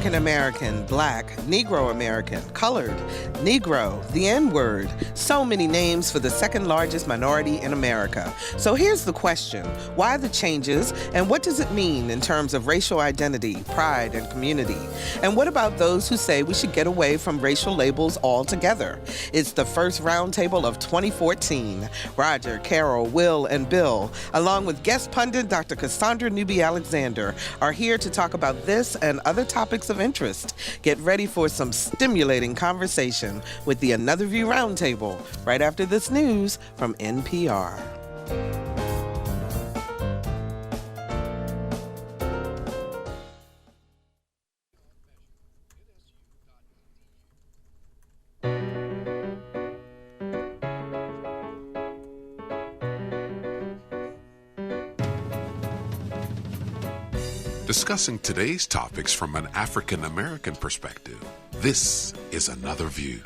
African American, Black, Negro American, Colored, Negro, the N-word. So many names for the second largest minority in America. So here's the question. Why the changes, and what does it mean in terms of racial identity, pride, and community? And what about those who say we should get away from racial labels altogether? It's the first roundtable of 2014. Roger, Carol, Wil, and Bill, along with guest pundit Dr. Cassandra Newby-Alexander, are here to talk about this and other topics of interest. Get ready for some stimulating conversation with the Another View Roundtable right after this news from NPR. Discussing today's topics from an African American perspective, this is Another View.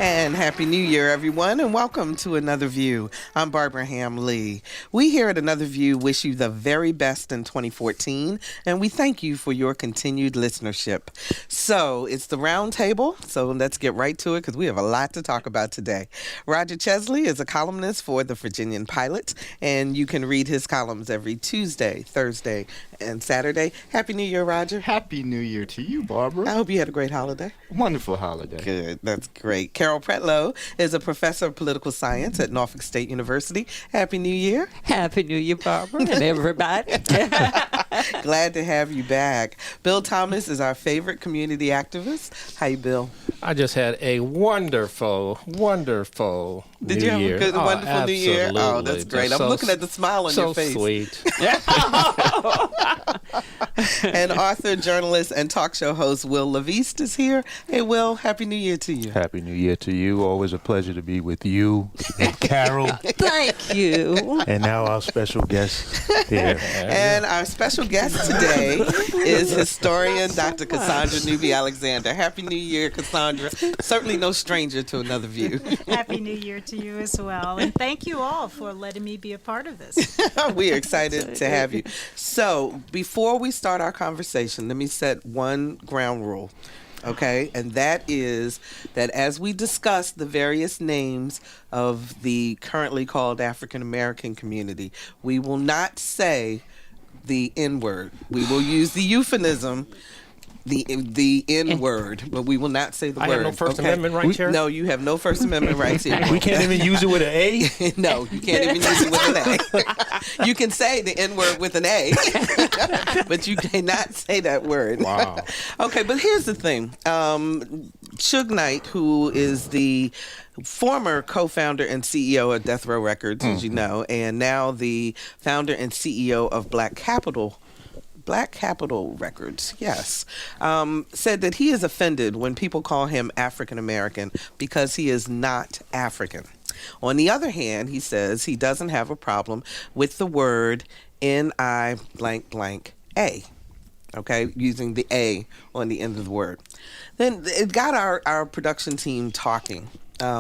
And Happy New Year, everyone, and welcome to Another View. I'm Barbara Ham-Lee. We here at Another View wish you the very best in 2014, and we thank you for your continued listenership. So, it's the round table, so let's get right to it because we have a lot to talk about today. Roger Chesley is a columnist for the Virginian-Pilot, and you can read his columns every Tuesday, Thursday, and Saturday. Happy New Year, Roger. Happy New Year to you, Barbara. I hope you had a great holiday. Wonderful holiday. Good. That's great. Carol Pretlow is a professor of political science at Norfolk State University. Happy New Year. Happy New Year, Barbara, and everybody. Glad to have you back. Bill Thomas is our favorite community activist. Hi, Bill. I just had a wonderful Did New you have Year. a good, wonderful New Year? Oh, Absolutely. that's great. Just I'm looking at the smile on your face. So sweet. And author, journalist, and talk show host Wil LaVeist is here. Hey, Will, Happy New Year to you. Happy New Year to you. Always a pleasure to be with you and Carol. Thank you. And now our special guest here. And our special guest today is historian Dr. Cassandra Newby-Alexander. Happy New Year, Cassandra. Certainly no stranger to Another View. Happy New Year to you as well. And thank you all for letting me be a part of this. We are excited to have you. So before we start our conversation, let me set one ground rule. Okay, and that is that as we discuss the various names of the currently called African American community, we will not say the N-word. We will use the euphemism, the N-word, but we will not say the word. I have no First Amendment rights here? No, you have no First Amendment rights here. We can't even use it with an A? No, you can't even use it with an A. You can say the N-word with an A, but you cannot say that word. Wow. Okay, but here's the thing. Suge Knight, who is the former co-founder and CEO of Death Row Records, as you know, and now the founder and CEO of Black Capital Records, yes, said that he is offended when people call him African American because he is not African. On the other hand, he says he doesn't have a problem with the word N-I blank blank A, okay, using the A on the end of the word. Then it got our production team talking.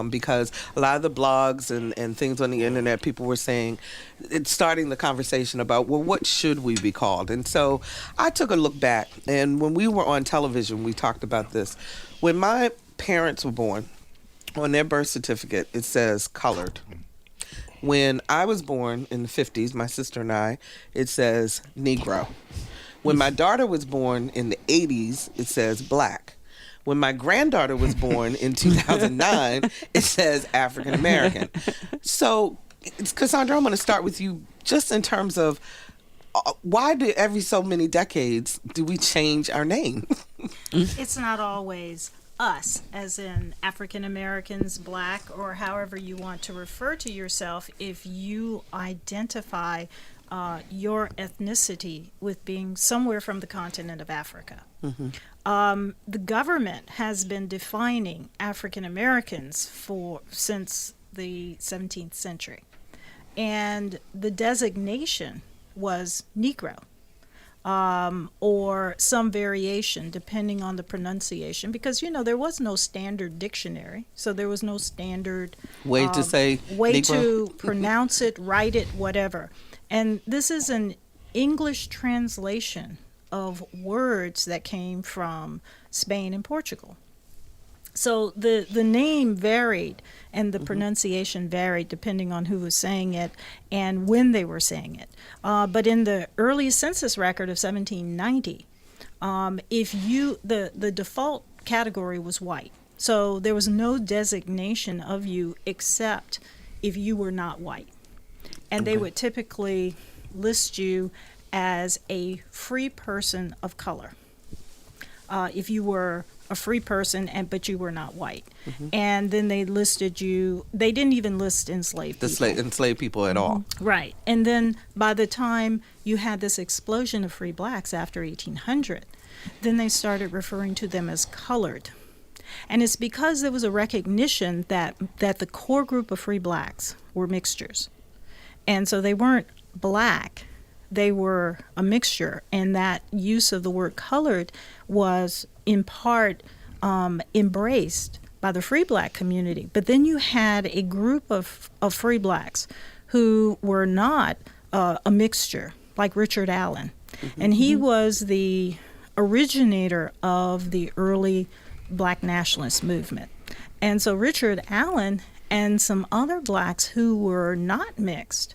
Because a lot of the blogs and things on the internet, people were saying, it's starting the conversation about, well, what should we be called? And so I took a look back, and when we were on television, we talked about this. When my parents were born, on their birth certificate, it says colored. When I was born in the 50s, my sister and I, it says Negro. When my daughter was born in the 80s, it says black. When my granddaughter was born in 2009, it says African American. So, Cassandra, I'm going to start with you just in terms of why do every so many decades do we change our name? It's not always us, as in African Americans, Black, or however you want to refer to yourself if you identify your ethnicity with being somewhere from the continent of Africa. Mm-hmm. The government has been defining African Americans since the 17th century, and the designation was Negro, or some variation depending on the pronunciation, because there was no standard dictionary, so there was no standard way to say way Negro. to pronounce it, write it, whatever. And this is an English translation of words that came from Spain and Portugal. So the name varied and the pronunciation varied depending on who was saying it and when they were saying it. But in the earliest census record of 1790, the default category was white. So there was no designation of you except if you were not white. And they would typically list you as a free person of color. If you were a free person, but you were not white. And then they listed you, they didn't even list enslaved people. Enslaved people at all. Right. And then by the time you had this explosion of free blacks after 1800, then they started referring to them as colored. And it's because there was a recognition that the core group of free blacks were mixtures. And so they weren't black, they were a mixture. And that use of the word colored was in part embraced by the free black community. But then you had a group of free blacks who were not a mixture, like Richard Allen. And he was the originator of the early black nationalist movement. And so Richard Allen and some other blacks who were not mixed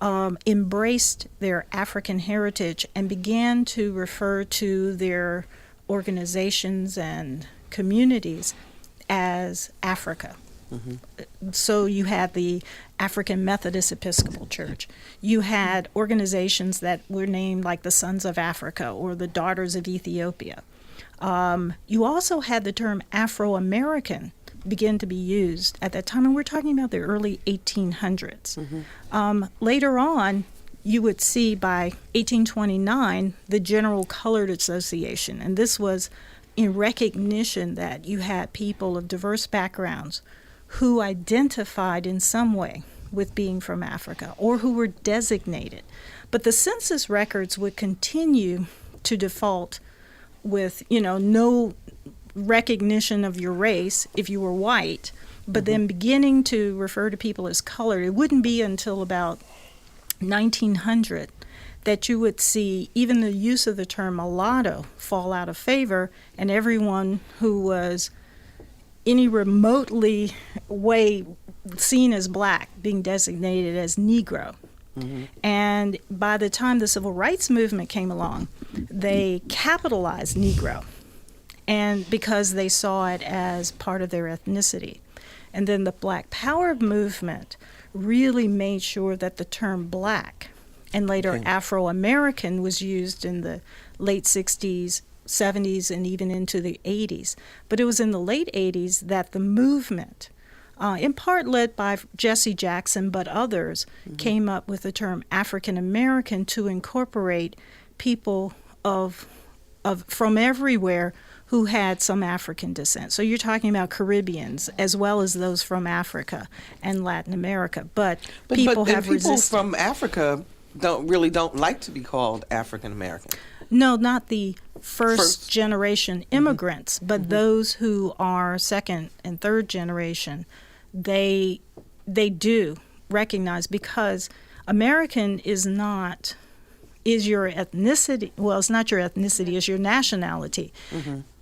embraced their African heritage and began to refer to their organizations and communities as Africa. So you had the African Methodist Episcopal Church. You had organizations that were named like the Sons of Africa or the Daughters of Ethiopia. You also had the term Afro-American begin to be used at that time, and we're talking about the early 1800s. Later on, you would see by 1829 the General Colored Association, and this was in recognition that you had people of diverse backgrounds who identified in some way with being from Africa or who were designated. But the census records would continue to default with, no recognition of your race if you were white, but then beginning to refer to people as colored. It wouldn't be until about 1900 that you would see even the use of the term mulatto fall out of favor, and everyone who was any remotely way seen as black being designated as Negro. And by the time the civil rights movement came along, they capitalized Negro, and because they saw it as part of their ethnicity. And then the Black Power movement really made sure that the term black and later Afro-American was used in the late 60s, 70s, and even into the 80s. But it was in the late 80s that the movement, in part led by Jesse Jackson, but others, came up with the term African American to incorporate people from everywhere who had some African descent. So you're talking about Caribbeans as well as those from Africa and Latin America. But people have resisted. People from Africa don't like to be called African American. No, not the first generation immigrants, but those who are second and third generation. They do recognize, because American is your ethnicity. Well, it's not your ethnicity, it's your nationality.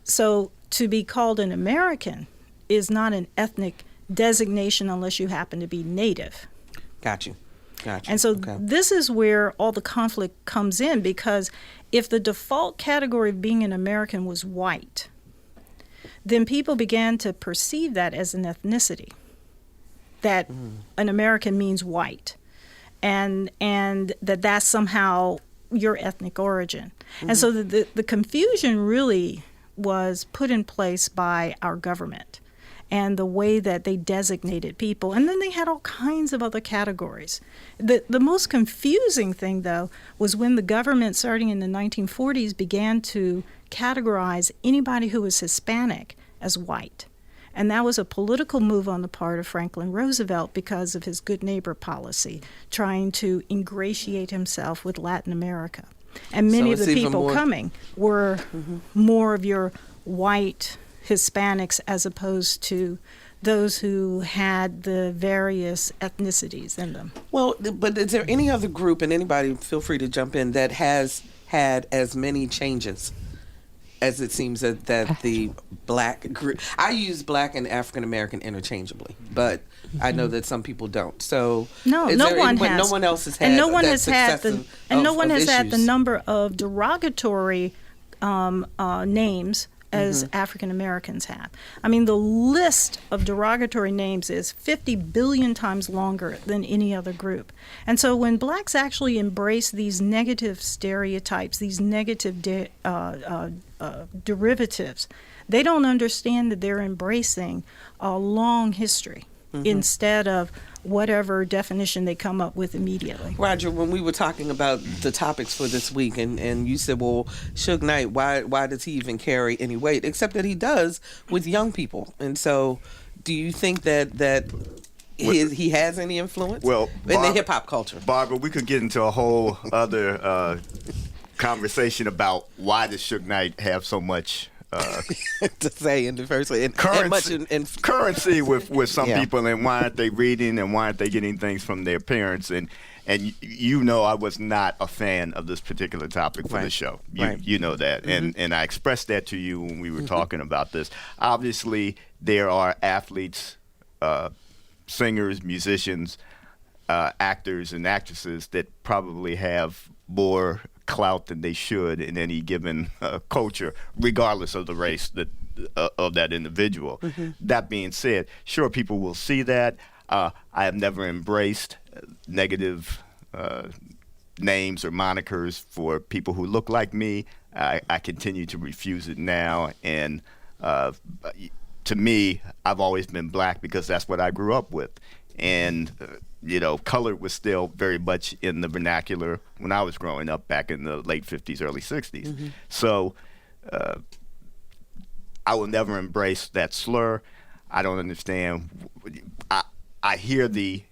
So to be called an American is not an ethnic designation unless you happen to be native. Got you. And so this is where all the conflict comes in, because if the default category of being an American was white, then people began to perceive that as an ethnicity, that an American means white, and that's somehow your ethnic origin. And so the confusion really was put in place by our government and the way that they designated people. And then they had all kinds of other categories. The most confusing thing, though, was when the government, starting in the 1940s, began to categorize anybody who was Hispanic as white. And that was a political move on the part of Franklin Roosevelt because of his good neighbor policy, trying to ingratiate himself with Latin America. And many of the people coming were more of your white Hispanics as opposed to those who had the various ethnicities in them. Well, but is there any other group, and anybody feel free to jump in, that has had as many changes as it seems that the black group? I use black and African American interchangeably, but I know that some people don't. So No one else has had, and no one that has had the, success and no of one has had the issues. number of derogatory names as African Americans have. I mean, the list of derogatory names is 50 billion times longer than any other group. And so when blacks actually embrace these negative stereotypes, these negative derivatives, they don't understand that they're embracing a long history instead of whatever definition they come up with immediately. Roger, when we were talking about the topics for this week, and you said, well, Suge Knight, why does he even carry any weight? Except that he does with young people. And so do you think that he has any influence in the hip-hop culture? Barbara, we could get into a whole other conversation about why does Suge Knight have so much to say in the first place, currency with some people, and why aren't they reading, and why aren't they getting things from their parents? And you know, I was not a fan of this particular topic for the show. You know that, and I expressed that to you when we were talking about this. Obviously, there are athletes, singers, musicians, actors, and actresses that probably have more clout than they should in any given culture, regardless of the race of that individual. That being said, sure, people will see that. I have never embraced negative names or monikers for people who look like me. I continue to refuse it now, and to me, I've always been black because that's what I grew up with. And you know, color was still very much in the vernacular when I was growing up back in the late 50s, early 60s. So I will never embrace that slur. I don't understand. I hear the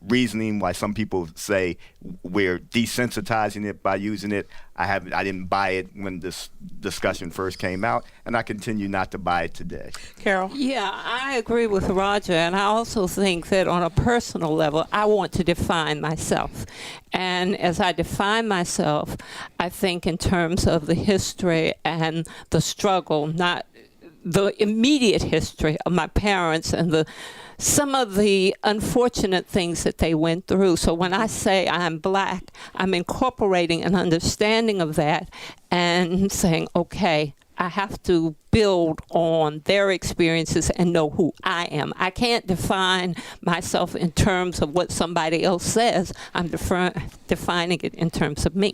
reasoning why some people say we're desensitizing it by using it. I didn't buy it when this discussion first came out, and I continue not to buy it today. Carol? Yeah, I agree with Roger, and I also think that on a personal level, I want to define myself. And as I define myself, I think in terms of the history and the struggle, not the immediate history of my parents and some of the unfortunate things that they went through. So when I say I'm black, I'm incorporating an understanding of that and saying, okay, I have to build on their experiences and know who I am. I can't define myself in terms of what somebody else says. I'm defining it in terms of me.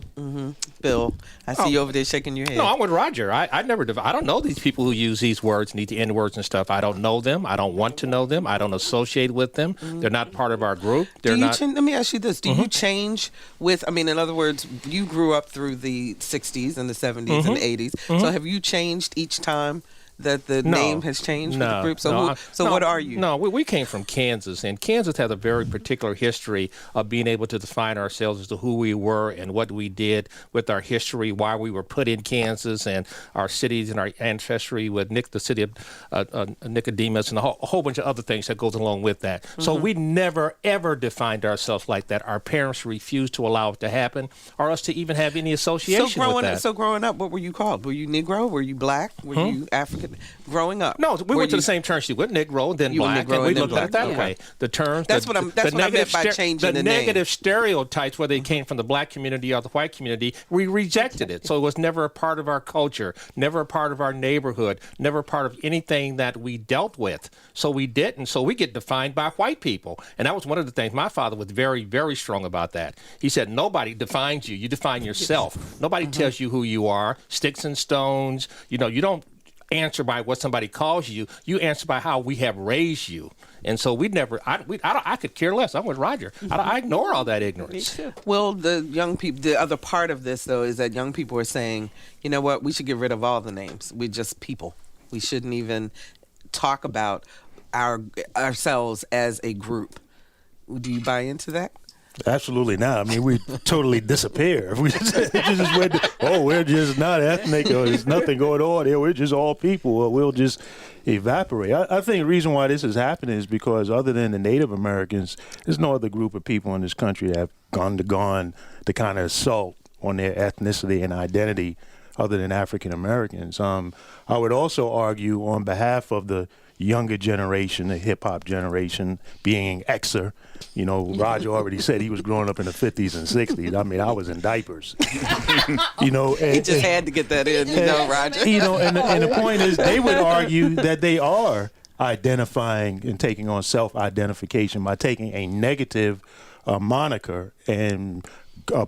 Bill, I see you over there shaking your head. No, I'm with Roger. I don't know these people who use these words and the N words and stuff. I don't know them. I don't want to know them. I don't associate with them. They're not part of our group. They're not. Let me ask you this. Do you change with, I mean, in other words, you grew up through the 60s and the 70s and the 80s. So have you changed each time that the name has changed with the group? So what are you? No, we came from Kansas, and Kansas has a very particular history of being able to define ourselves as to who we were and what we did with our history, why we were put in Kansas, and our cities and our ancestry with the city of Nicodemus, and a whole bunch of other things that goes along with that. So we never, ever defined ourselves like that. Our parents refused to allow it to happen or us to even have any association with that. So growing up, what were you called? Were you Negro? Were you black? Were you African? Growing up, no, we went to the same church. You went Negro, and then black, and we looked at it that way. The terms, that's what I meant by changing the negative stereotypes, whether they came from the black community or the white community, we rejected it. So it was never a part of our culture, never a part of our neighborhood, never a part of anything that we dealt with. So we didn't. So we get defined by white people, and that was one of the things. My father was very, very strong about that. He said, nobody defines you. You define yourself. Nobody tells you who you are. Sticks and stones. You don't answer by what somebody calls you. You answer by how we have raised you. And so I could care less. I'm with Roger. I ignore all that ignorance. Me too. Well, the young people, the other part of this, though, is that young people are saying, you know what, we should get rid of all the names. We're just people. We shouldn't even talk about ourselves as a group. Do you buy into that? Absolutely not. I mean, we totally disappear. If we just went, we're just not ethnic, or there's nothing going on here. We're just all people, or we'll just evaporate. I think the reason why this is happening is because other than the Native Americans, there's no other group of people in this country that have undergone the kind of assault on their ethnicity and identity other than African Americans. I would also argue on behalf of the younger generation, the hip-hop generation, being Xer. You know, Roger already said he was growing up in the 50s and 60s. I mean, I was in diapers. You know, he just had to get that in, Roger. You know, and the point is, they would argue that they are identifying and taking on self-identification by taking a negative moniker and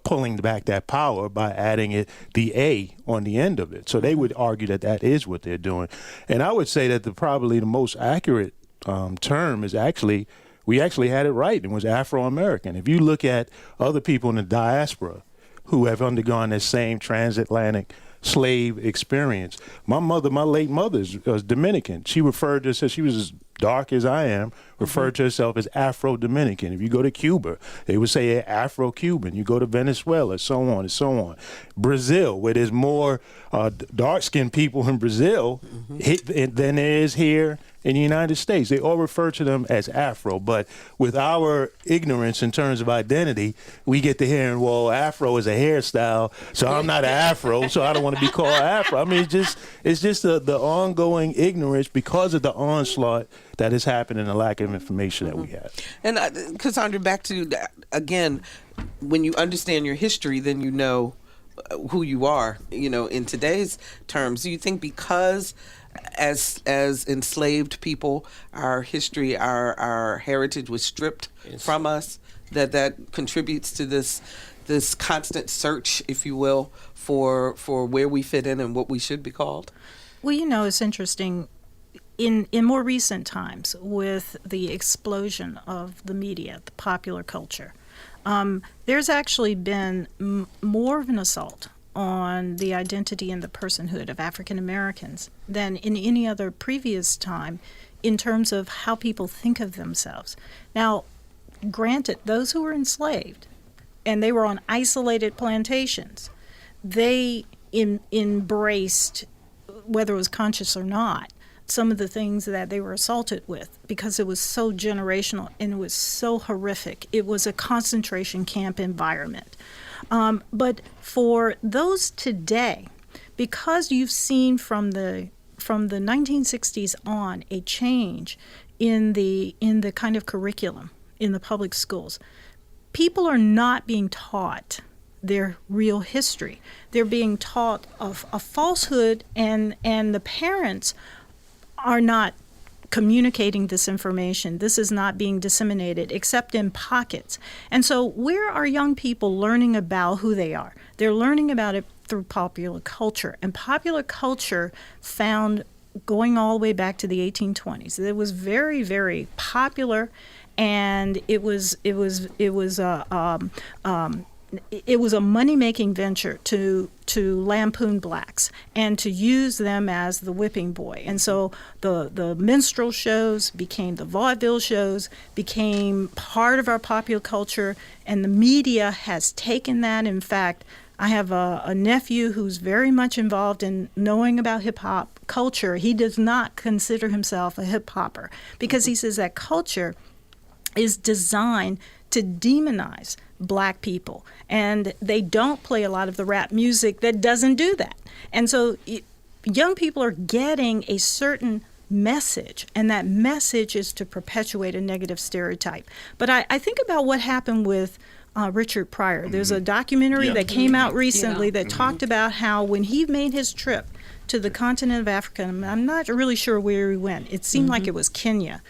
pulling back that power by adding the A on the end of it. So they would argue that that is what they're doing. And I would say that probably the most accurate term is we actually had it right. It was Afro-American. If you look at other people in the diaspora who have undergone this same transatlantic slave experience, my late mother was Dominican. She referred to herself, she was as dark as I am, referred to herself as Afro-Dominican. If you go to Cuba, they would say Afro-Cuban. You go to Venezuela, so on and so on. Brazil, where there's more dark-skinned people in Brazil than there is here in the United States. They all refer to them as Afro, but with our ignorance in terms of identity, we get to hearing, well, Afro is a hairstyle, so I'm not an Afro, so I don't want to be called Afro. I mean, it's just the ongoing ignorance because of the onslaught that has happened and the lack of information that we have. And Cassandra, back to, again, when you understand your history, then you know who you are, in today's terms. Do you think because as enslaved people, our history, our heritage was stripped from us, that contributes to this constant search, if you will, for where we fit in and what we should be called? Well, it's interesting. In more recent times, with the explosion of the media, the popular culture, there's actually been more of an assault on the identity and the personhood of African Americans than in any other previous time in terms of how people think of themselves. Now, granted, those who were enslaved and they were on isolated plantations, they embraced, whether it was conscious or not, some of the things that they were assaulted with because it was so generational and it was so horrific. It was a concentration camp environment. But for those today, because you've seen from the 1960s on a change in the kind of curriculum in the public schools, people are not being taught their real history. They're being taught of a falsehood, and the parents are not communicating this information. This is not being disseminated except in pockets. And so where are young people learning about who they are? They're learning about it through popular culture. And popular culture found going all the way back to the 1820s. It was very, very popular, and it was a money-making venture to lampoon blacks and to use them as the whipping boy. And so the minstrel shows became the vaudeville shows, became part of our popular culture, and the media has taken that. In fact, I have a nephew who's very much involved in knowing about hip-hop culture. He does not consider himself a hip-hopper because he says that culture is designed to demonize black people, and they don't play a lot of the rap music that doesn't do that. And so young people are getting a certain message, and that message is to perpetuate a negative stereotype. But I think about what happened with Richard Pryor. There's a documentary that came out recently that talked about how when he made his trip to the continent of Africa, I'm not really sure where he went. It seemed like it was Kenya.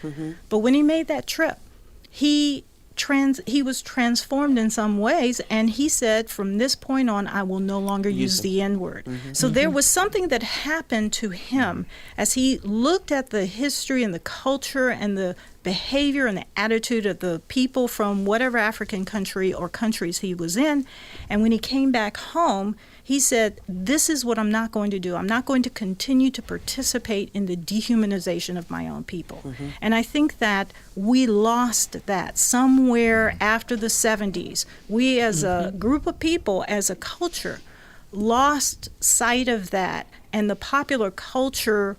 But when he made that trip, he was transformed in some ways, and he said, from this point on, I will no longer use the N-word. So there was something that happened to him as he looked at the history and the culture and the behavior and the attitude of the people from whatever African country or countries he was in. And when he came back home, he said, this is what I'm not going to do. I'm not going to continue to participate in the dehumanization of my own people. Mm-hmm. And I think that we lost that somewhere after the 70s. We as a group of people, as a culture, lost sight of that, and the popular culture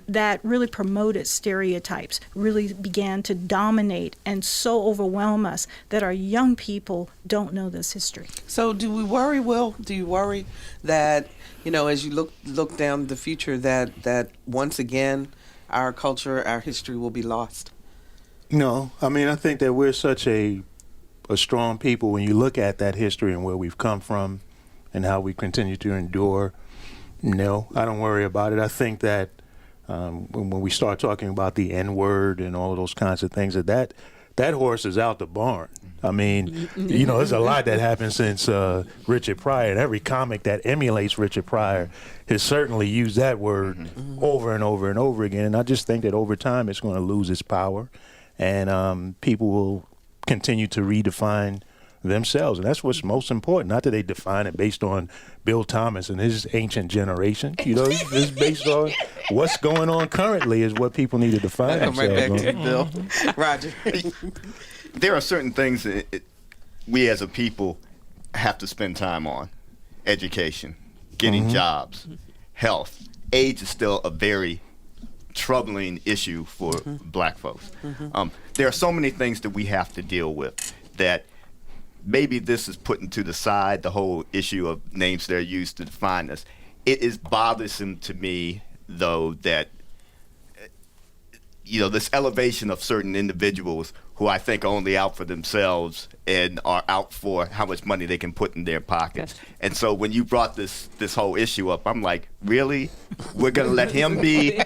that really promoted stereotypes really began to dominate and so overwhelm us that our young people don't know this history. So do we worry, Will? Do you worry that, as you look down the future, that once again our culture, our history will be lost? No. I mean, I think that we're such a strong people when you look at that history and where we've come from and how we continue to endure. No, I don't worry about it. I think that when we start talking about the N-word and all of those kinds of things, that horse is out the barn. I mean, there's a lot that happened since Richard Pryor, and every comic that emulates Richard Pryor has certainly used that word over and over and over again. And I just think that over time it's going to lose its power, and people will continue to redefine themselves, and that's what's most important. Not that they define it based on Bill Thomas and his ancient generation. It's based on what's going on currently is what people need to define themselves. Right back to Bill. Roger. There are certain things that we as a people have to spend time on. Education, getting jobs, health. AIDS is still a very troubling issue for black folks. There are so many things that we have to deal with that maybe this is putting to the side the whole issue of names that are used to define us. It is bothersome to me, though, that this elevation of certain individuals who I think are only out for themselves and are out for how much money they can put in their pockets. Yes. And so when you brought this whole issue up, I'm like, really? We're gonna let him be the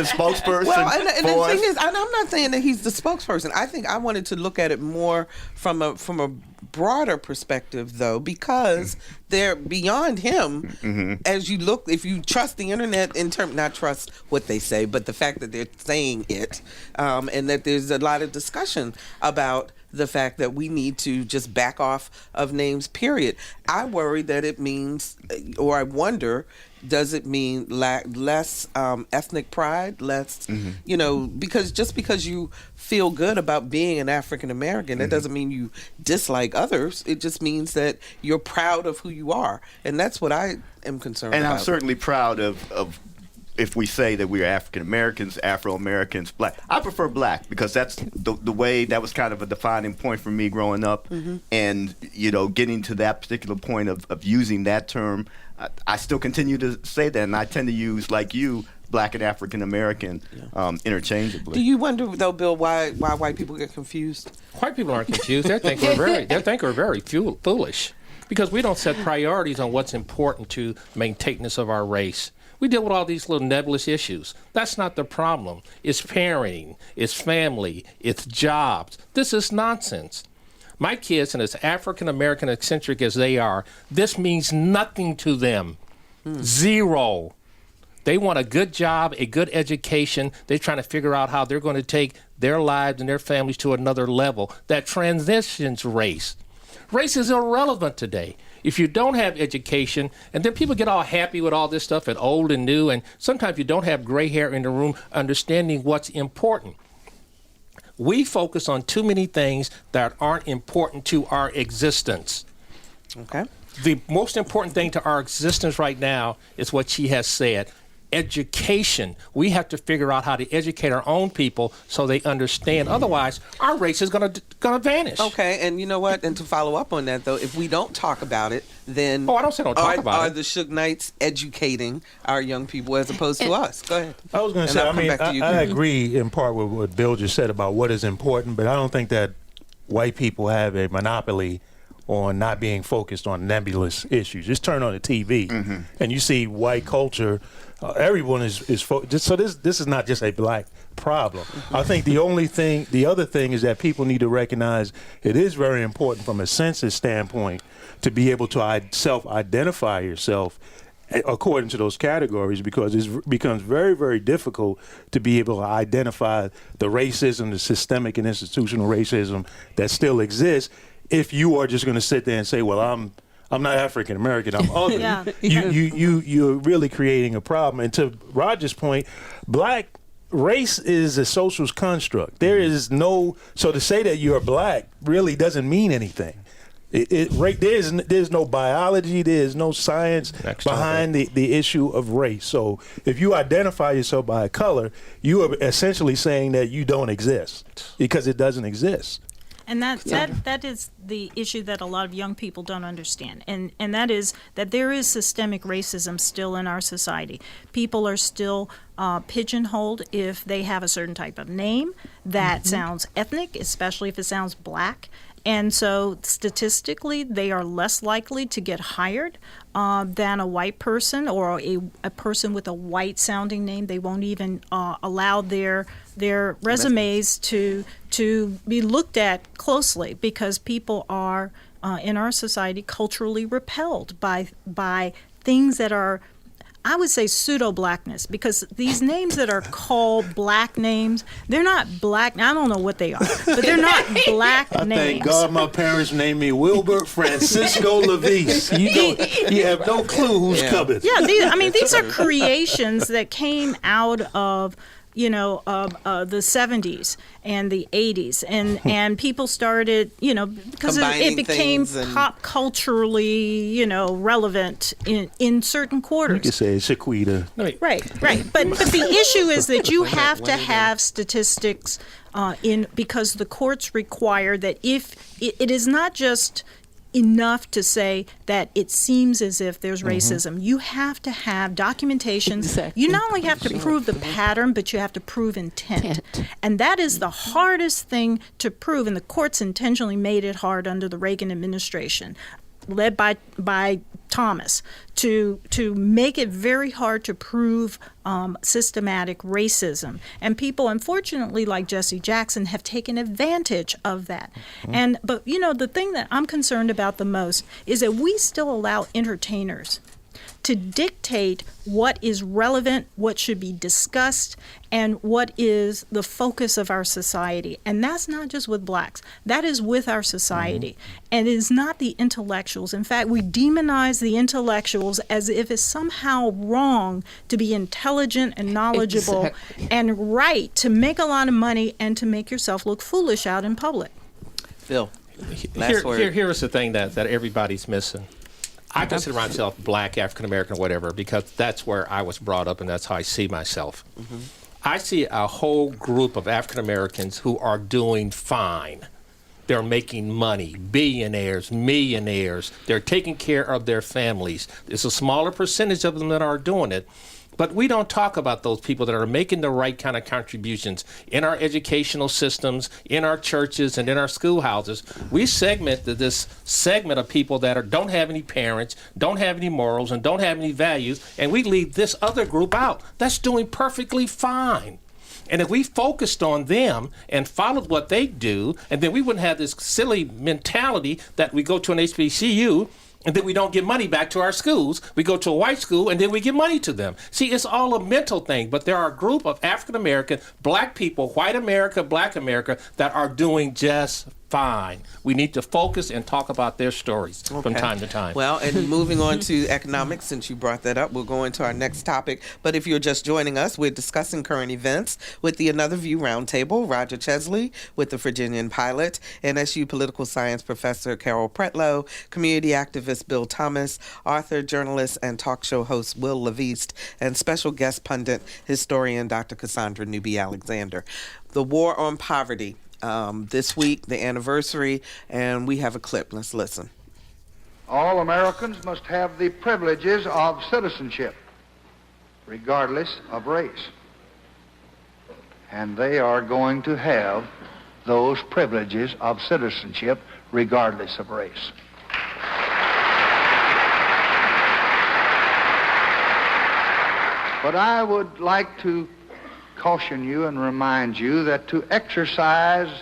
spokesperson? Well, and the thing is, and I'm not saying that he's the spokesperson. I think I wanted to look at it more from a broader perspective, though, because they're beyond him. As you look, if you trust the internet, not trust what they say, but the fact that they're saying it, and that there's a lot of discussion about the fact that we need to just back off of names, period. I worry that it means, or I wonder, does it mean less ethnic pride, less, because you feel good about being an African American, that doesn't mean you dislike others. It just means that you're proud of who you are. And that's what I am concerned about. And I'm certainly proud of if we say that we're African Americans, Afro-Americans, black. I prefer black because that's the way, that was kind of a defining point for me growing up. And, getting to that particular point of using that term, I still continue to say that, and I tend to use, like you, black and African American interchangeably. Do you wonder, though, Bill, why white people get confused? White people aren't confused. They think we're very foolish because we don't set priorities on what's important to maintenance of our race. We deal with all these little nebulous issues. That's not the problem. It's parenting, it's family, it's jobs. This is nonsense. My kids, and as African-American eccentric as they are, this means nothing to them. Zero. They want a good job, a good education. They're trying to figure out how they're going to take their lives and their families to another level that transitions race. Race is irrelevant today. If you don't have education, and then people get all happy with all this stuff and old and new, and sometimes you don't have gray hair in the room understanding what's important. We focus on too many things that aren't important to our existence. Okay. The most important thing to our existence right now is what she has said. Education. We have to figure out how to educate our own people so they understand. Otherwise, our race is gonna vanish. Okay, and you know what? And to follow up on that, though, if we don't talk about it, then I don't say don't talk about it. Are the Suge Knights educating our young people as opposed to us? Go ahead. I was going to say, I agree in part with what Bill just said about what is important, but I don't think that white people have a monopoly on not being focused on nebulous issues. Just turn on the TV and you see white culture. Everyone is focused. So this is not just a black problem. I think the other thing is that people need to recognize it is very important from a census standpoint to be able to self-identify yourself according to those categories, because it becomes very, very difficult to be able to identify the racism, the systemic and institutional racism that still exists if you are just going to sit there and say, well, I'm not African American, I'm other. Yeah. You're really creating a problem. And to Roger's point, black race is a social construct. There is no, so to say that you're black really doesn't mean anything. There's no biology, there's no science behind the issue of race. So if you identify yourself by a color, you are essentially saying that you don't exist because it doesn't exist. And that is the issue that a lot of young people don't understand. And that is that there is systemic racism still in our society. People are still pigeonholed if they have a certain type of name that sounds ethnic, especially if it sounds black. And so statistically, they are less likely to get hired than a white person or a person with a white-sounding name. They won't even allow their resumes to be looked at closely because people are, in our society, culturally repelled by things that are, I would say, pseudo-blackness, because these names that are called black names, they're not black. I don't know what they are, but they're not black names. Thank God my parents named me Wilbert Francisco LaVeist. You have no clue who's coming. Yeah, these are creations that came out of the 70s and the 80s, and people started, because it became pop culturally, relevant in certain quarters. You could say Shaquita. Right. But the issue is that you have to have statistics because the courts require that if it is not just enough to say that it seems as if there's racism. You have to have documentation. Exactly. You not only have to prove the pattern, but you have to prove intent. And that is the hardest thing to prove, and the courts intentionally made it hard under the Reagan administration, led by Thomas, to make it very hard to prove systematic racism. And people, unfortunately, like Jesse Jackson, have taken advantage of that. But the thing that I'm concerned about the most is that we still allow entertainers to dictate what is relevant, what should be discussed, and what is the focus of our society. And that's not just with blacks. That is with our society. And it is not the intellectuals. In fact, we demonize the intellectuals as if it's somehow wrong to be intelligent and knowledgeable and right to make a lot of money and to make yourself look foolish out in public. Phil, last word. Here is the thing that everybody's missing. I consider myself black, African American, or whatever, because that's where I was brought up and that's how I see myself. I see a whole group of African Americans who are doing fine. They're making money, billionaires, millionaires. They're taking care of their families. It's a smaller percentage of them that are doing it. But we don't talk about those people that are making the right kind of contributions in our educational systems, in our churches, and in our schoolhouses. We segment this segment of people that don't have any parents, don't have any morals, and don't have any values, and we leave this other group out. That's doing perfectly fine. And if we focused on them and followed what they do, and then we wouldn't have this silly mentality that we go to an HBCU and then we don't give money back to our schools. We go to a white school and then we give money to them. See, it's all a mental thing, but there are a group of African American, black people, white America, black America, that are doing just fine. We need to focus and talk about their stories from time to time. Well, and moving on to economics, since you brought that up, we'll go into our next topic. But if you're just joining us, we're discussing current events with the Another View Roundtable. Roger Chesley with the Virginian-Pilot, NSU political science professor Carol Pretlow, community activist Bill Thomas, author, journalist, and talk show host Wil LaVeist, and special guest pundit, historian Dr. Cassandra Newby-Alexander. The war on poverty. This week, the anniversary, and we have a clip. Let's listen. All Americans must have the privileges of citizenship, regardless of race. And they are going to have those privileges of citizenship, regardless of race. But I would like to caution you and remind you that to exercise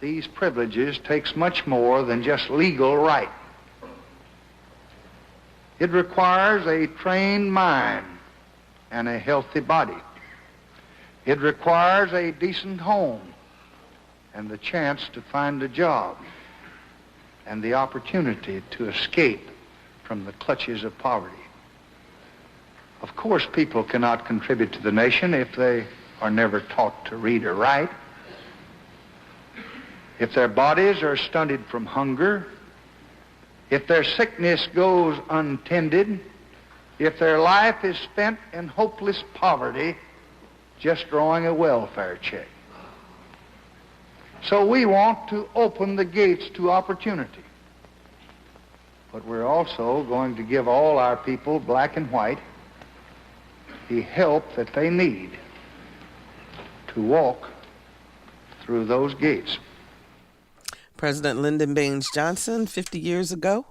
these privileges takes much more than just legal right. It requires a trained mind and a healthy body. It requires a decent home and the chance to find a job and the opportunity to escape from the clutches of poverty. Of course, people cannot contribute to the nation if they are never taught to read or write, if their bodies are stunted from hunger, if their sickness goes untended, if their life is spent in hopeless poverty, just drawing a welfare check. So we want to open the gates to opportunity. But we're also going to give all our people, black and white, the help that they need to walk through those gates. President Lyndon Baines Johnson, 50 years ago.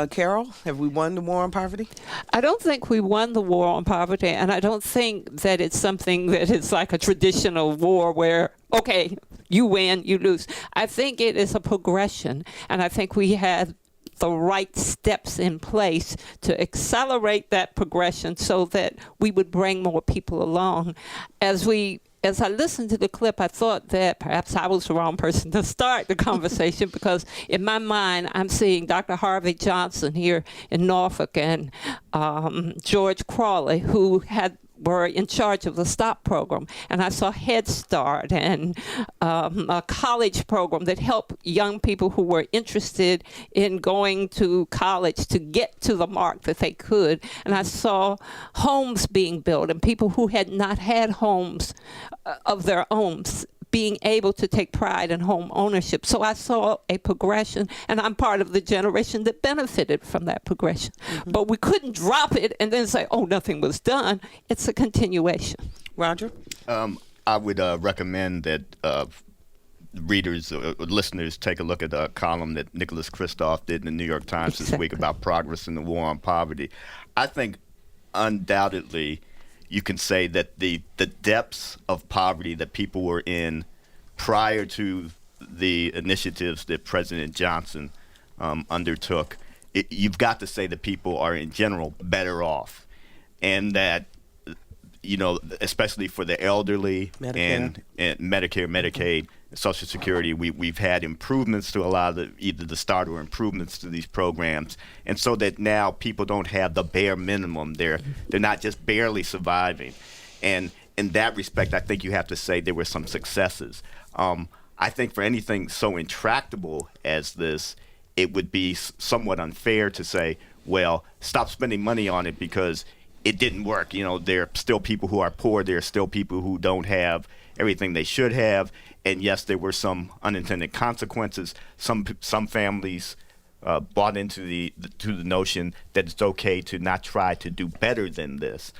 Carol, have we won the war on poverty? I don't think we won the war on poverty, and I don't think that it's something that is like a traditional war where, okay, you win, you lose. I think it is a progression, and I think we have the right steps in place to accelerate that progression so that we would bring more people along. As I listened to the clip, I thought that perhaps I was the wrong person to start the conversation because in my mind, I'm seeing Dr. Harvey Johnson here in Norfolk and George Crawley, who were in charge of the STOP program. And I saw Head Start and a college program that helped young people who were interested in going to college to get to the mark that they could. And I saw homes being built and people who had not had homes of their own being able to take pride in home ownership. So I saw a progression, and I'm part of the generation that benefited from that progression. Mm-hmm. But we couldn't drop it and then say, oh, nothing was done. It's a continuation. Roger? I would recommend that readers or listeners take a look at a column that Nicholas Kristof did in the New York Times this week about progress in the war on poverty. I think undoubtedly you can say that the depths of poverty that people were in prior to the initiatives that President Johnson undertook, you've got to say that people are in general better off. And that, you know, especially for the elderly and Medicare, Medicaid, Social Security, we've had improvements to allow either the start or improvements to these programs, and so that now people don't have the bare minimum. They're not just barely surviving, and in that respect, I think you have to say there were some successes. I think for anything so intractable as this, it would be somewhat unfair to say, well, stop spending money on it because it didn't work. You know, there are still people who are poor. There are still people who don't have everything they should have. And yes, there were some unintended consequences. Some families bought into the notion that it's okay to not try to do better than this.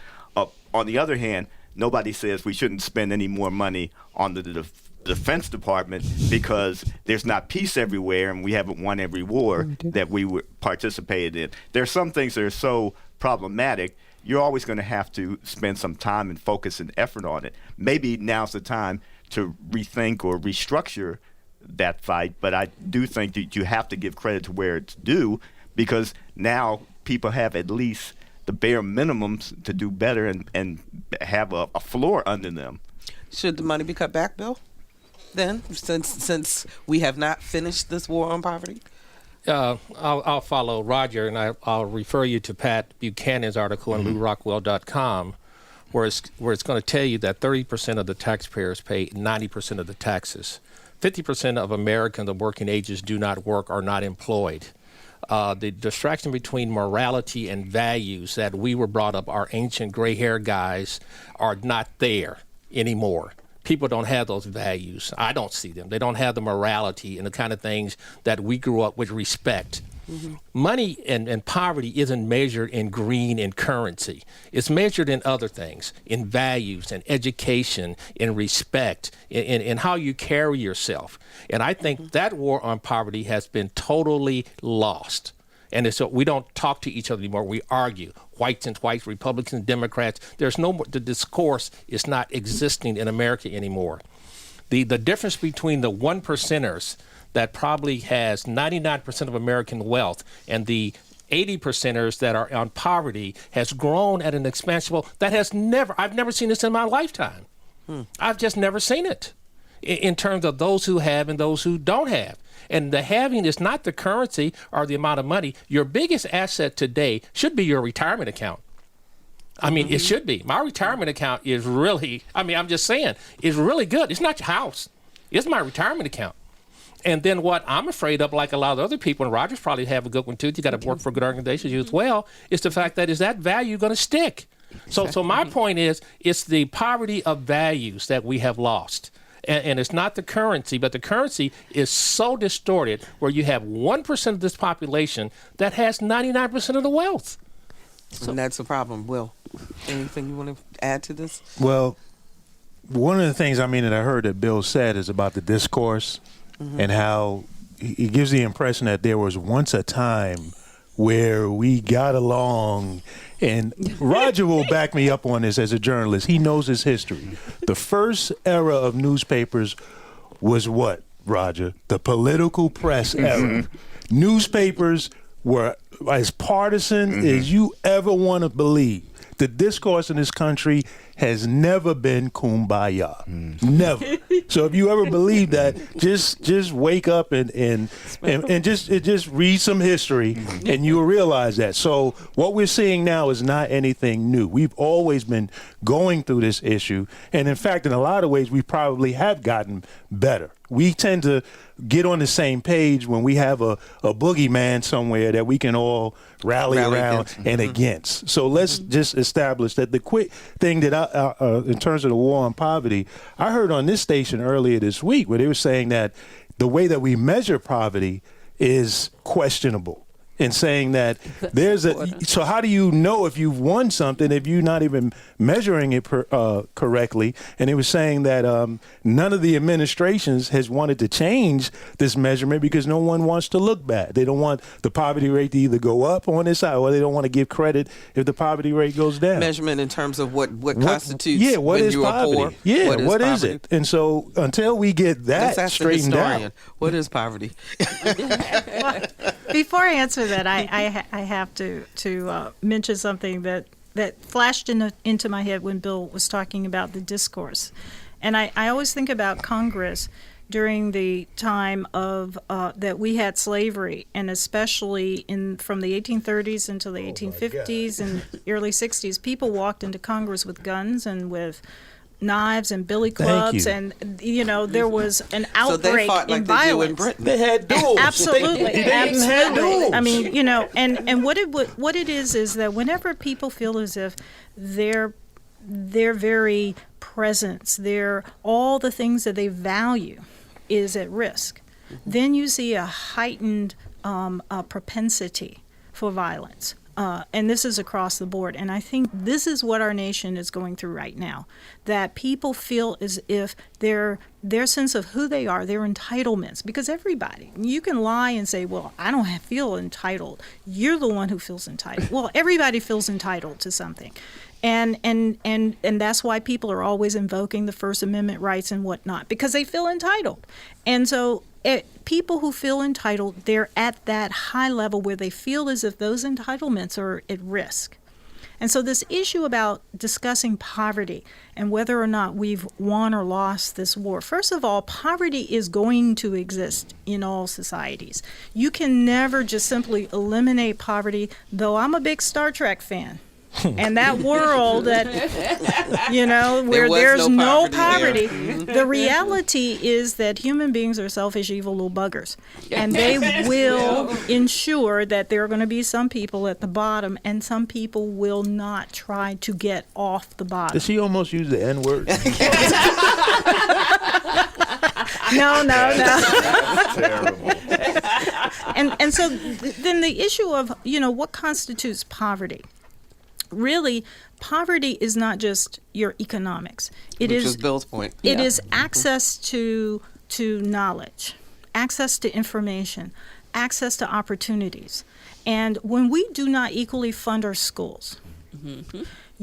On the other hand, nobody says we shouldn't spend any more money on the Defense Department because there's not peace everywhere and we haven't won every war that we participated in. There are some things that are so problematic, you're always going to have to spend some time and focus and effort on it. Maybe now's the time to rethink or restructure that fight, but I do think that you have to give credit to where it's due because now people have at least the bare minimums to do better and have a floor under them. Should the money be cut back, Bill, then, since we have not finished this war on poverty? I'll follow Roger, and I'll refer you to Pat Buchanan's article on LouRockwell.com, where it's going to tell you that 30% of the taxpayers pay 90% of the taxes. 50% of Americans of working ages do not work or are not employed. The distraction between morality and values that we were brought up, our ancient gray hair guys, are not there anymore. People don't have those values. I don't see them. They don't have the morality and the kind of things that we grew up with respect. Mm-hmm. Money and poverty isn't measured in green and currency. It's measured in other things, in values and education, in respect, in how you carry yourself. And I think that war on poverty has been totally lost. And so we don't talk to each other anymore. We argue. Whites and whites, Republicans, Democrats. There's no more. The discourse is not existing in America anymore. The difference between the 1%ers that probably has 99% of American wealth and the 80 percenters that are on poverty has grown at an exponential I've never seen this in my lifetime. I've just never seen it in terms of those who have and those who don't have. And the having is not the currency or the amount of money. Your biggest asset today should be your retirement account. I mean, it should be. My retirement account is really, I'm just saying, is really good. It's not your house. It's my retirement account. And then what I'm afraid of, like a lot of other people, and Roger's probably have a good one too, you got to work for good organizations, you as well, is the fact that is that value going to stick? So my point is, it's the poverty of values that we have lost. And it's not the currency, but the currency is so distorted where you have 1% of this population that has 99% of the wealth. And that's the problem. Will, anything you want to add to this? Well, one of the things that I heard that Bill said is about the discourse and how he gives the impression that there was once a time where we got along. And Roger will back me up on this as a journalist. He knows his history. The first era of newspapers was what, Roger? The political press era. Newspapers were as partisan as you ever want to believe. The discourse in this country has never been kumbaya. Never. So if you ever believe that, just wake up and just read some history and you'll realize that. So what we're seeing now is not anything new. We've always been going through this issue. And in fact, in a lot of ways, we probably have gotten better. We tend to get on the same page when we have a boogeyman somewhere that we can all rally around and against. So let's just establish that the quick thing that in terms of the war on poverty, I heard on this station earlier this week where they were saying that the way that we measure poverty is questionable. And saying that so how do you know if you've won something if you're not even measuring it correctly? And it was saying that none of the administrations has wanted to change this measurement because no one wants to look bad. They don't want the poverty rate to either go up on this side or they don't want to give credit if the poverty rate goes down. Measurement in terms of what constitutes what when is you poverty? are poor. Yeah, what is it? And so until we get that straightened out. What is poverty? Well, before I answer that, I have to mention something that flashed into my head when Bill was talking about the discourse. And I always think about Congress during the time of that we had slavery, and especially from the 1830s until the 1850s and early 60s, people walked into Congress with guns and with knives and billy clubs, and there was an outbreak so they fought like in violence. They do in Britain. They had duels. Absolutely, They had duels. I mean, and what it is that whenever people feel as if their very presence, all the things that they value, is at risk, then you see a heightened propensity for violence. And this is across the board. And I think this is what our nation is going through right now, that people feel as if their sense of who they are, their entitlements, because everybody, you can lie and say, well, I don't feel entitled. You're the one who feels entitled. Well, everybody feels entitled to something. And that's why people are always invoking the First Amendment rights and whatnot, because they feel entitled. And so people who feel entitled, they're at that high level where they feel as if those entitlements are at risk. And so this issue about discussing poverty and whether or not we've won or lost this war, first of all, poverty is going to exist in all societies. You can never just simply eliminate poverty, though I'm a big Star Trek fan. And that world that, where there's no poverty, the reality is that human beings are selfish, evil little buggers. And they will ensure that there are going to be some people at the bottom, and some people will not try to get off the bottom. Did she almost use the N-word? No. That's terrible. And so then the issue of, what constitutes poverty? Really, poverty is not just your economics. Which is Bill's point. It is access to knowledge, access to information, access to opportunities. And when we do not equally fund our schools,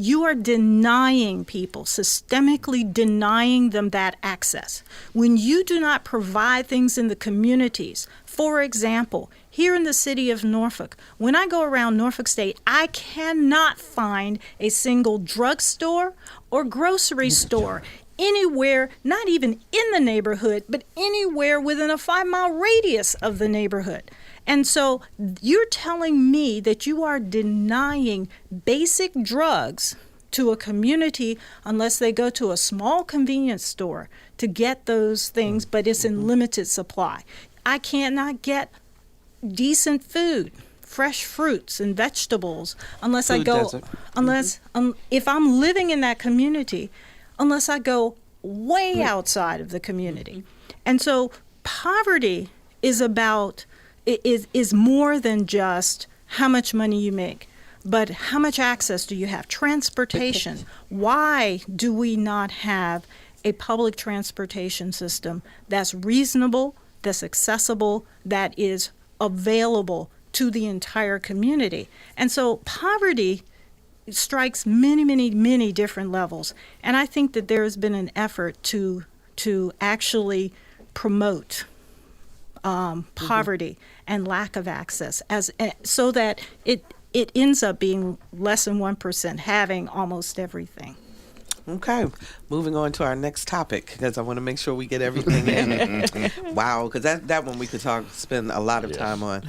you are denying people, systemically denying them that access. When you do not provide things in the communities, for example, here in the city of Norfolk, when I go around Norfolk State, I cannot find a single drugstore or grocery store anywhere, not even in the neighborhood, but anywhere within a 5-mile radius of the neighborhood. And so you're telling me that you are denying basic drugs to a community unless they go to a small convenience store to get those things, but it's in limited supply. I cannot get decent food, fresh fruits and vegetables unless I go, if I'm living in that community, unless I go way outside of the community. And so poverty is about, is more than just how much money you make, but how much access do you have? Transportation. Why do we not have a public transportation system that's reasonable, that's accessible, that is available to the entire community? And so poverty strikes many, many, many different levels. And I think that there has been an effort to actually promote poverty and lack of access so that it ends up being less than 1% having almost everything. Okay, moving on to our next topic, because I want to make sure we get everything in. Wow, because that one we could spend a lot of time on.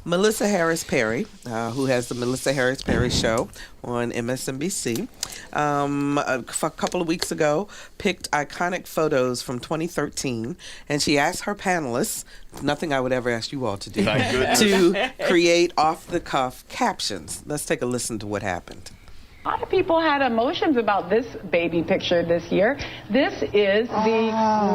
Melissa Harris Perry, who has the Melissa Harris Perry Show on MSNBC, a couple of weeks ago, picked iconic photos from 2013, and she asked her panelists, nothing I would ever ask you all to do, to create off-the-cuff captions. Let's take a listen to what happened. A lot of people had emotions about this baby picture this year. This is the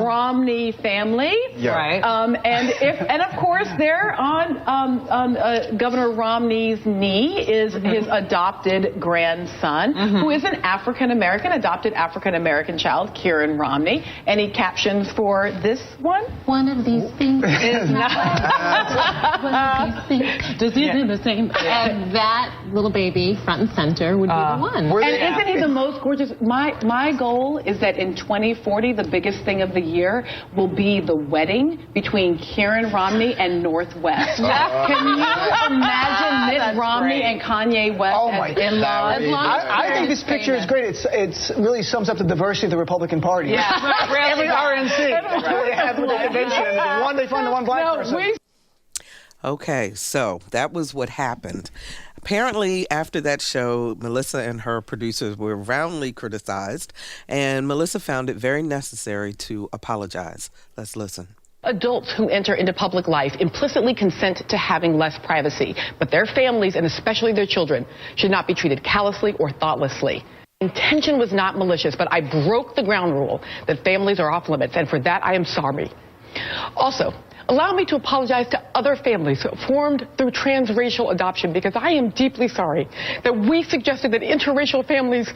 Romney family, right? And of course, there on Governor Romney's knee is his adopted grandson, who is an adopted African American child, Kieran Romney, and he captions for this one. One of these things is not. One of these things does he do the same? And that little baby, front and center, would be the one. And isn't he the most gorgeous? My goal is that in 2040, the biggest thing of the year will be the wedding between Kieran Romney and Northwest. Can you imagine Mitt Romney and Kanye West as in-laws? I think this picture is great. It really sums up the diversity of the Republican Party. Yeah, every RNC. They have the convention, and they find the one black person. Okay, so that was what happened. Apparently, after that show, Melissa and her producers were roundly criticized, and Melissa found it very necessary to apologize. Let's listen. Adults who enter into public life implicitly consent to having less privacy, but their families, and especially their children, should not be treated callously or thoughtlessly. Intention was not malicious, but I broke the ground rule that families are off limits, and for that I am sorry. Also, allow me to apologize to other families formed through transracial adoption, because I am deeply sorry that we suggested that interracial families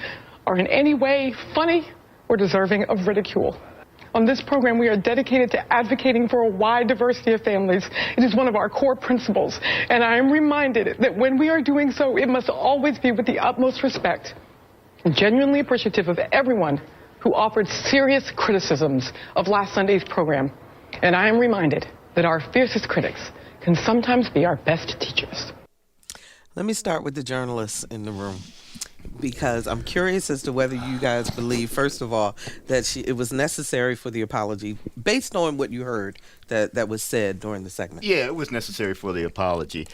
are in any way funny or deserving of ridicule. On this program, we are dedicated to advocating for a wide diversity of families. It is one of our core principles, and I am reminded that when we are doing so, it must always be with the utmost respect. I'm genuinely appreciative of everyone who offered serious criticisms of last Sunday's program, and I am reminded that our fiercest critics can sometimes be our best teachers. Let me start with the journalists in the room, because I'm curious as to whether you guys believe, first of all, that it was necessary for the apology, based on what you heard that was said during the segment. Yeah, it was necessary for the apology.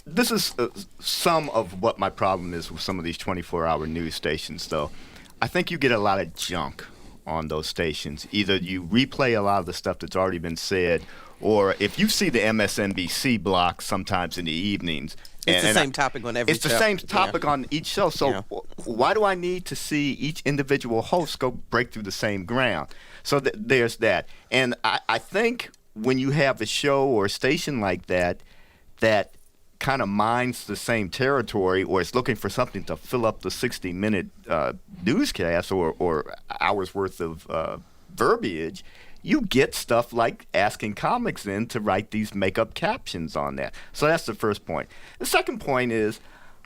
This is some of what my problem is with some of these 24-hour news stations, though. I think you get a lot of junk on those stations. Either you replay a lot of the stuff that's already been said, or if you see the MSNBC block sometimes in the evenings, it's the same topic on every show. It's the same topic on each show. So why do I need to see each individual host go break through the same ground? So there's that. And I think when you have a show or a station like that kind of mines the same territory, or is looking for something to fill up the 60-minute newscast or hours worth of verbiage, you get stuff like asking comics in to write these make-up captions on that. So that's the first point. The second point is,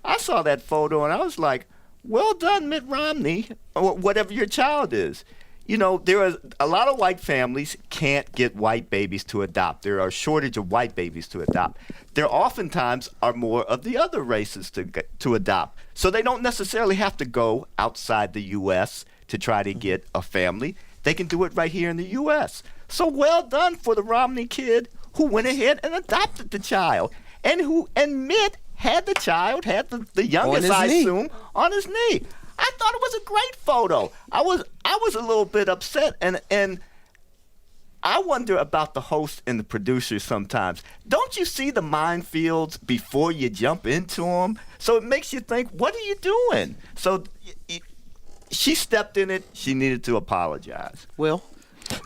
I saw that photo and I was like, well done, Mitt Romney, or whatever your child is. You know, there are a lot of white families can't get white babies to adopt. There are a shortage of white babies to adopt. There oftentimes are more of the other races to adopt. So they don't necessarily have to go outside the U.S. to try to get a family. They can do it right here in the U.S. So well done for the Romney kid who went ahead and adopted the child. And Mitt had the child, had the youngest, I assume, on his knee. I thought it was a great photo. I was a little bit upset, and I wonder about the host and the producers sometimes. Don't you see the minefields before you jump into them? So it makes you think, what are you doing? So she stepped in it. She needed to apologize. Will?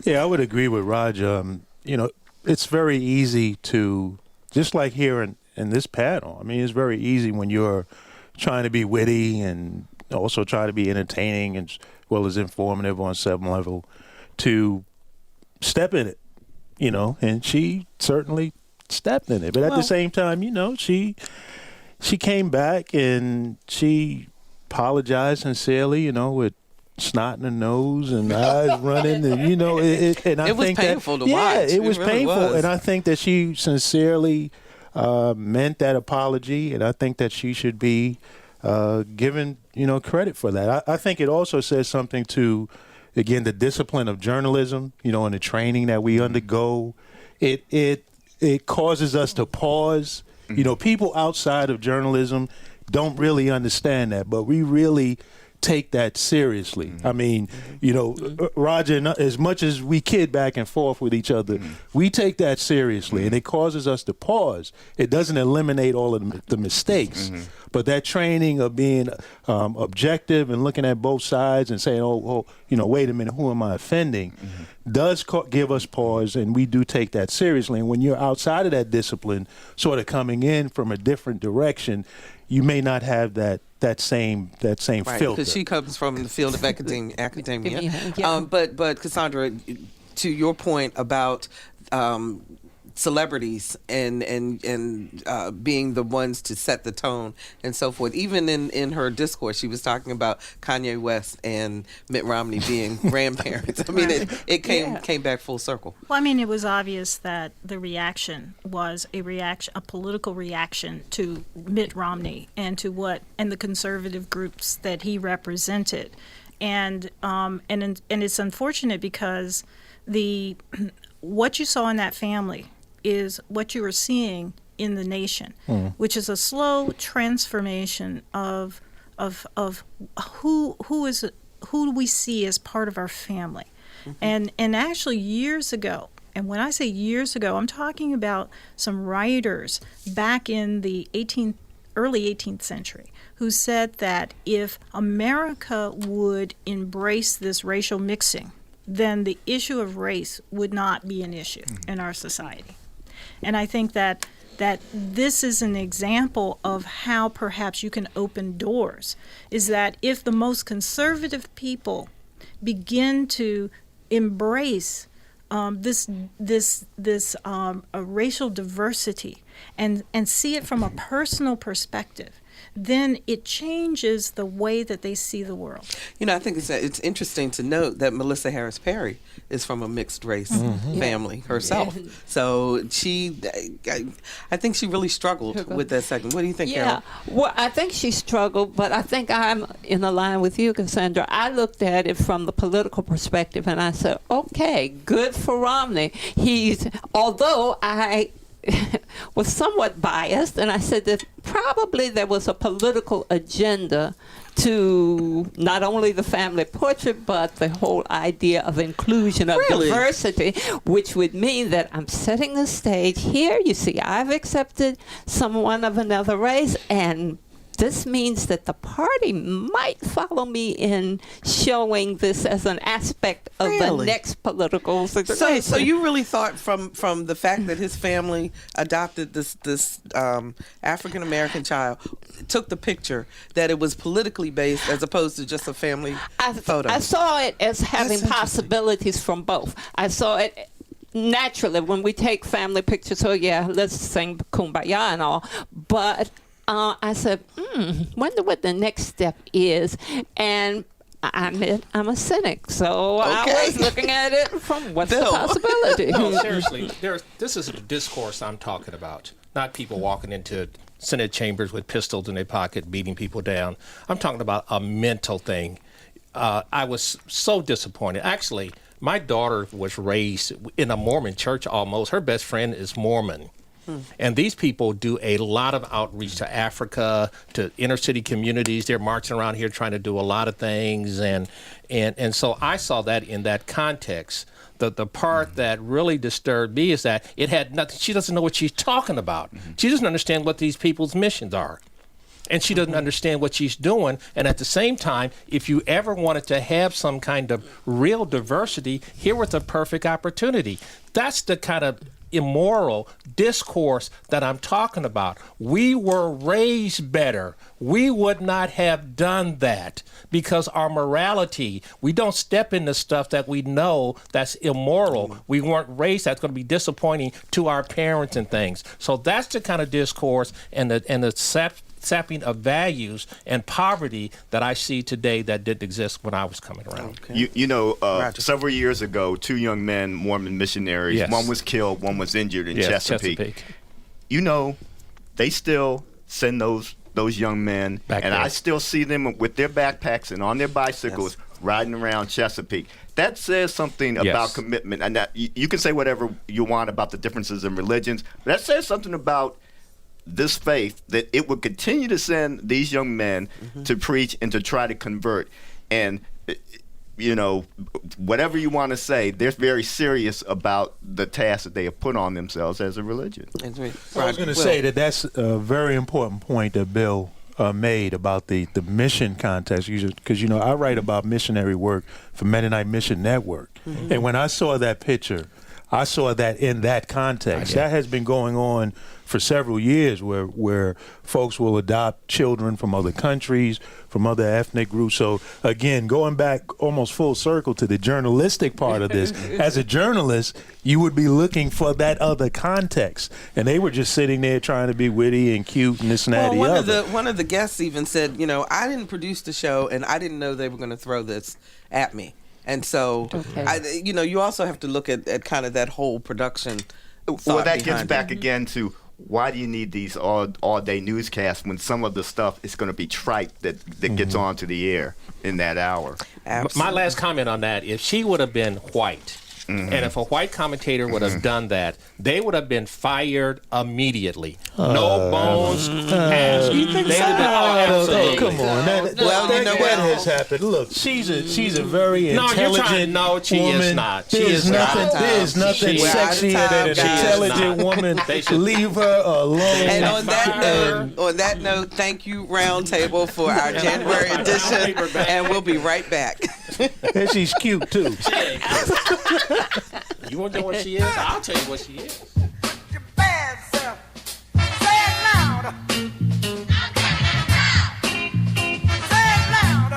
Yeah, I would agree with Roger. You know, it's very easy to, just like here in this panel, I mean, it's very easy when you're trying to be witty and also try to be entertaining as well as informative on some level to step in it, you know, and she certainly stepped in it. But at the same time, you know, she came back and she apologized sincerely, you know, with snot in her nose and eyes running, and you know, and I it was think painful that, to watch. Yeah, it was really painful, was. and I think that she sincerely meant that apology, and I think that she should be given, you know, credit for that. I think it also says something to, again, the discipline of journalism, you know, and the training that we undergo. It causes us to pause. You know, people outside of journalism don't really understand that, but we really take that seriously. I mean, you know, Roger, as much as we kid back and forth with each other, we take that seriously, and it causes us to pause. It doesn't eliminate all of the mistakes, but that training of being objective and looking at both sides and saying, oh, you know, wait a minute, who am I offending, does give us pause, and we do take that seriously. And when you're outside of that discipline, sort of coming in from a different direction, you may not have that same right, filter. Because she comes from the field of academia. Yeah. But Cassandra, to your point about celebrities and being the ones to set the tone and so forth. Even in her discourse, she was talking about Kanye West and Mitt Romney being grandparents. I mean, it came back full circle. Well, I mean, it was obvious that the reaction was a political reaction to Mitt Romney and the conservative groups that he represented, and it's unfortunate because what you saw in that family is what you are seeing in the nation, which is a slow transformation of who do we see as part of our family. And actually years ago, and when I say years ago, I'm talking about some writers back in the early 18th century who said that if America would embrace this racial mixing, then the issue of race would not be an issue in our society. And I think that this is an example of how perhaps you can open doors, is that if the most conservative people begin to embrace this racial diversity and see it from a personal perspective, then it changes the way that they see the world. You know, I think it's interesting to note that Melissa Harris Perry is from a mixed race family herself. Yeah. So I think she really struggled with that segment. What do you think, Carol? Well, I think she struggled, but I think I'm in the line with you, Cassandra. I looked at it from the political perspective, and I said, okay, good for Romney. Although I was somewhat biased, and I said that probably there was a political agenda to not only the family portrait, but the whole idea of inclusion, of diversity, which would mean that I'm setting the stage here. You see, I've accepted someone of another race, and this means that the party might follow me in showing this as an aspect of the next political situation. So you really thought from the fact that his family adopted this African American child, took the picture, that it was politically based as opposed to just a family photo? I saw it as having possibilities from both. I saw it naturally when we take family pictures. So yeah, let's sing Kumbaya and all, but I said, wonder what the next step is. And I'm a cynic, so I was looking at it from what's the possibility. No, seriously, this is the discourse I'm talking about, not people walking into Senate chambers with pistols in their pocket, beating people down. I'm talking about a mental thing. I was so disappointed. Actually, my daughter was raised in a Mormon church almost. Her best friend is Mormon. And these people do a lot of outreach to Africa, to inner city communities. They're marching around here trying to do a lot of things. And so I saw that in that context. The part that really disturbed me is that it had nothing. She doesn't know what she's talking about. She doesn't understand what these people's missions are. And she doesn't understand what she's doing. And at the same time, if you ever wanted to have some kind of real diversity, here was a perfect opportunity. That's the kind of immoral discourse that I'm talking about. We were raised better. We would not have done that because our morality, we don't step into stuff that we know that's immoral. We weren't raised, that's going to be disappointing to our parents and things. So that's the kind of discourse and the sapping of values and poverty that I see today that didn't exist when I was coming around. Okay. Several years ago, 2 young men, Mormon missionaries, one was killed, one was injured in Chesapeake. They still send those young men, and I still see them with their backpacks and on their bicycles riding around Chesapeake. That says something about commitment. And that, you can say whatever you want about the differences in religions, but that says something about this faith, that it would continue to send these young men to preach and to try to convert. And, whatever you want to say, they're very serious about the task that they have put on themselves as a religion. I was going to say that's a very important point that Bill made about the mission context, because I write about missionary work for Mennonite Mission Network. And when I saw that picture, I saw that in that context. That has been going on for several years where folks will adopt children from other countries, from other ethnic groups. So again, going back almost full circle to the journalistic part of this, as a journalist, you would be looking for that other context. And they were just sitting there trying to be witty and cute and this and that and the other. One of the guests even said, I didn't produce the show and I didn't know they were going to throw this at me. And so, you also have to look at kind of that whole production. Well, that gets back again to why do you need these all-day newscasts when some of the stuff is going to be trite that gets onto the air in that hour? Absolutely. My last comment on that, if she would have been white, and if a white commentator would have done that, they would have been fired immediately. No bones asked. You think so? Absolutely. Come on. That has happened. Look, she's a very intelligent woman. She is not. There's nothing sexier than an intelligent woman. Leave her alone. And on that note, thank you, Roundtable, for our January edition, and we'll be right back. And she's cute too. You want to know what she is? I'll tell you what she is. Your bad self. Say it loud. Say it loud.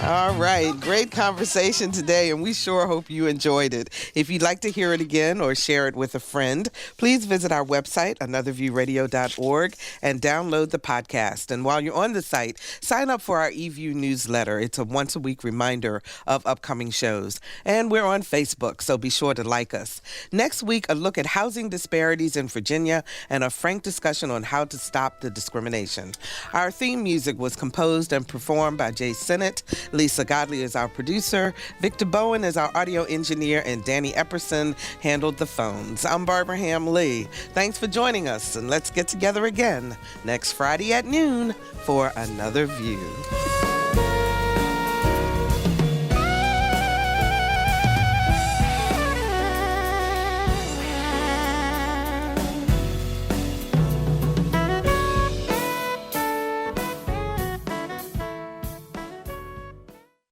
All right, great conversation today, and we sure hope you enjoyed it. If you'd like to hear it again or share it with a friend, please visit our website, anotherviewradio.org, and download the podcast. And while you're on the site, sign up for our eView newsletter. It's a once-a-week reminder of upcoming shows. And we're on Facebook, so be sure to like us. Next week, a look at housing disparities in Virginia and a frank discussion on how to stop the discrimination. Our theme music was composed and performed by Jay Sennett. Lisa Godley is our producer. Victor Bowen is our audio engineer, and Danny Epperson handled the phones. I'm Barbara Ham-Lee. Thanks for joining us, and let's get together again next Friday at noon for Another View.